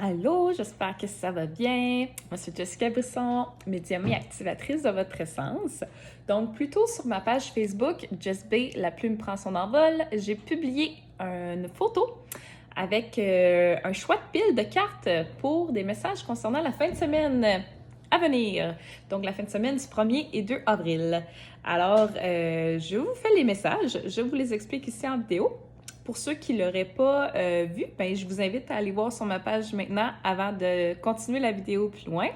Allô, j'espère que ça va bien. Moi, c'est Jessica Brisson, médium et activatrice de votre essence. Donc, plus tôt sur ma page Facebook, Jess B, la plume prend son envol, j'ai publié une photo avec un choix de pile de cartes pour des messages concernant la fin de semaine à venir. Donc, la fin de semaine du 1er et 2 avril. Alors, je vous fais les messages, je vous les explique ici en vidéo. Pour ceux qui ne l'auraient pas vu, ben, je vous invite à aller voir sur ma page maintenant avant de continuer la vidéo plus loin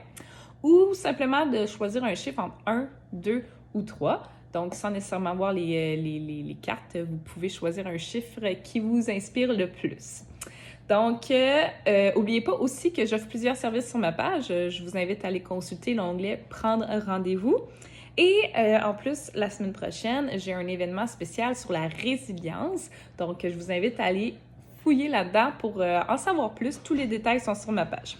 ou simplement de choisir un chiffre entre 1, 2 ou 3. Donc, sans nécessairement voir les cartes, vous pouvez choisir un chiffre qui vous inspire le plus. Donc, n'oubliez pas aussi que j'offre plusieurs services sur ma page. Je vous invite à aller consulter l'onglet « Prendre un rendez-vous ». Et en plus, la semaine prochaine, j'ai un événement spécial sur la résilience. Donc, je vous invite à aller fouiller là-dedans pour en savoir plus. Tous les détails sont sur ma page.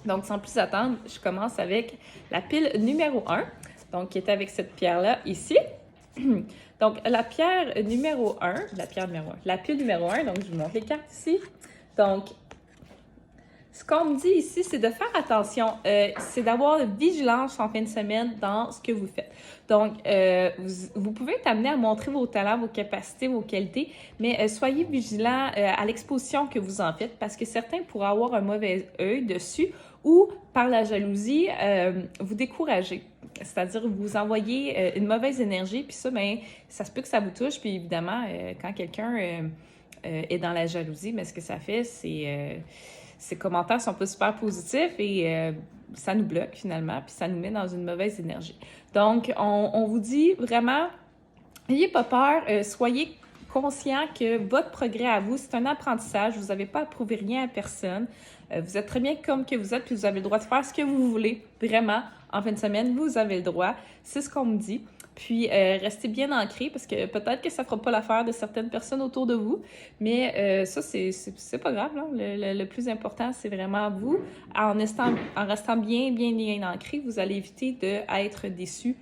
Donc, sans plus attendre, je commence avec la pile numéro 1, donc qui est avec cette pierre-là ici. Donc, la pile numéro 1, donc je vous montre les cartes ici. Donc, ce qu'on me dit ici, c'est de faire attention, c'est d'avoir vigilance en fin de semaine dans ce que vous faites. Donc, vous pouvez être amené à montrer vos talents, vos capacités, vos qualités, mais soyez vigilant à l'exposition que vous en faites parce que certains pourraient avoir un mauvais œil dessus ou, par la jalousie, vous décourager. C'est-à-dire vous envoyer une mauvaise énergie, puis ça, bien, ça se peut que ça vous touche, puis évidemment, quand quelqu'un est dans la jalousie, bien, ce que ça fait, c'est... ces commentaires sont pas super positifs et ça nous bloque finalement, puis ça nous met dans une mauvaise énergie. Donc, on vous dit vraiment, n'ayez pas peur, soyez conscient que votre progrès à vous, c'est un apprentissage, vous n'avez pas à prouver rien à personne, vous êtes très bien comme que vous êtes, puis vous avez le droit de faire ce que vous voulez, vraiment, en fin de semaine, vous avez le droit, c'est ce qu'on me dit. Puis, restez bien ancré parce que peut-être que ça ne fera pas l'affaire de certaines personnes autour de vous, mais ça, c'est pas grave. Là. Le plus important, c'est vraiment vous. En restant bien ancré, vous allez éviter d'être déçu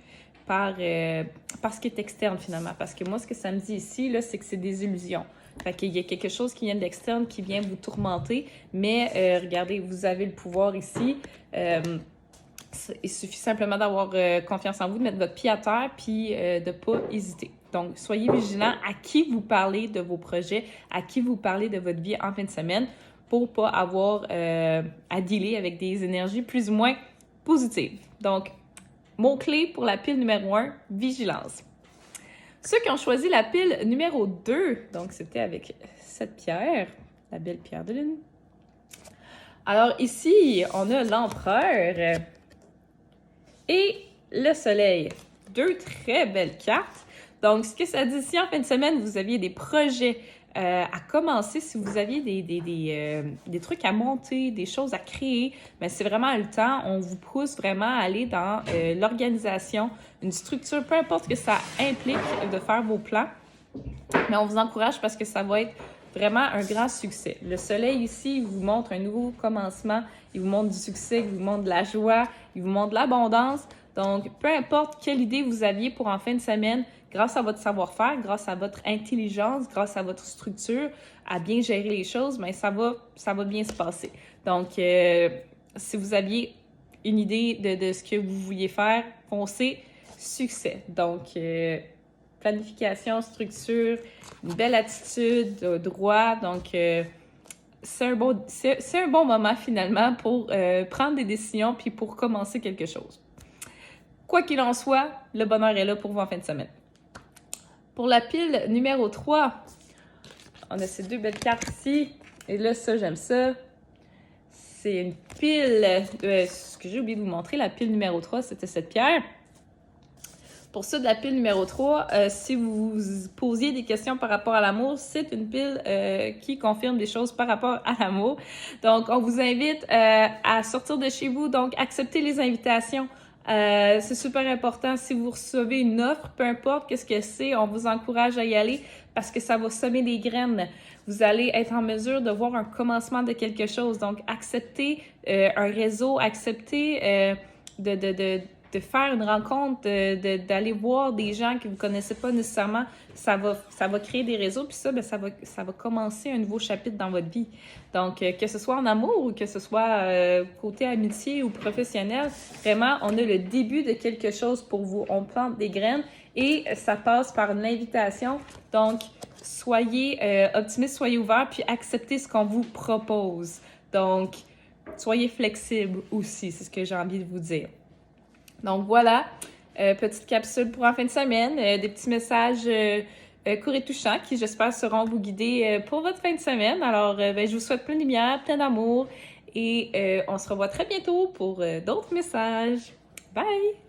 par ce qui est externe finalement. Parce que moi, ce que ça me dit ici, là, c'est que c'est des illusions. Fait qu'il y a quelque chose qui vient de l'externe qui vient vous tourmenter, mais regardez, vous avez le pouvoir ici. Il suffit simplement d'avoir confiance en vous, de mettre votre pied à terre puis de ne pas hésiter. Donc, soyez vigilants à qui vous parlez de vos projets, à qui vous parlez de votre vie en fin de semaine pour ne pas avoir à dealer avec des énergies plus ou moins positives. Donc, mot-clé pour la pile numéro 1, vigilance. Ceux qui ont choisi la pile numéro 2, donc c'était avec cette pierre, la belle pierre de lune. Alors ici, on a l'empereur et le soleil. Deux très belles cartes. Donc, ce que ça dit ici, en fin de semaine, vous aviez des projets à commencer. Si vous aviez des trucs à monter, des choses à créer, bien, c'est vraiment le temps. On vous pousse vraiment à aller dans l'organisation, une structure, peu importe ce que ça implique de faire vos plans. Mais on vous encourage parce que ça va être vraiment un grand succès. Le soleil ici, il vous montre un nouveau commencement, il vous montre du succès, il vous montre de la joie, il vous montre de l'abondance. Donc, peu importe quelle idée vous aviez pour en fin de semaine, grâce à votre savoir-faire, grâce à votre intelligence, grâce à votre structure, à bien gérer les choses, bien, ça va bien se passer. Donc, si vous aviez une idée de ce que vous vouliez faire, foncez, succès. Donc, planification, structure, une belle attitude, droit. Donc, c'est un bon moment finalement pour prendre des décisions puis pour commencer quelque chose. Quoi qu'il en soit, le bonheur est là pour vous en fin de semaine. Pour la pile numéro 3, on a ces deux belles cartes ici. Et là, ça, j'aime ça. C'est une pile... ce que j'ai oublié de vous montrer, la pile numéro 3, c'était cette pierre. Pour ça, de la pile numéro 3, si vous vous posiez des questions par rapport à l'amour, c'est une pile qui confirme des choses par rapport à l'amour. Donc, on vous invite à sortir de chez vous, donc accepter les invitations. C'est super important. Si vous recevez une offre, peu importe qu'est-ce que c'est, on vous encourage à y aller parce que ça va semer des graines. Vous allez être en mesure de voir un commencement de quelque chose. Donc, acceptez un réseau, acceptez de de faire une rencontre, d'aller voir des gens que vous ne connaissez pas nécessairement, ça va créer des réseaux, puis ça, ben, ça va commencer un nouveau chapitre dans votre vie. Donc, que ce soit en amour ou que ce soit côté amitié ou professionnel, vraiment, on a le début de quelque chose pour vous. On plante des graines et ça passe par une invitation. Donc, soyez optimiste, soyez ouvert, puis acceptez ce qu'on vous propose. Donc, soyez flexible aussi, c'est ce que j'ai envie de vous dire. Donc voilà, petite capsule pour en fin de semaine, des petits messages courts et touchants qui, j'espère, seront vous guider pour votre fin de semaine. Alors, je vous souhaite plein de lumière, plein d'amour et on se revoit très bientôt pour d'autres messages. Bye!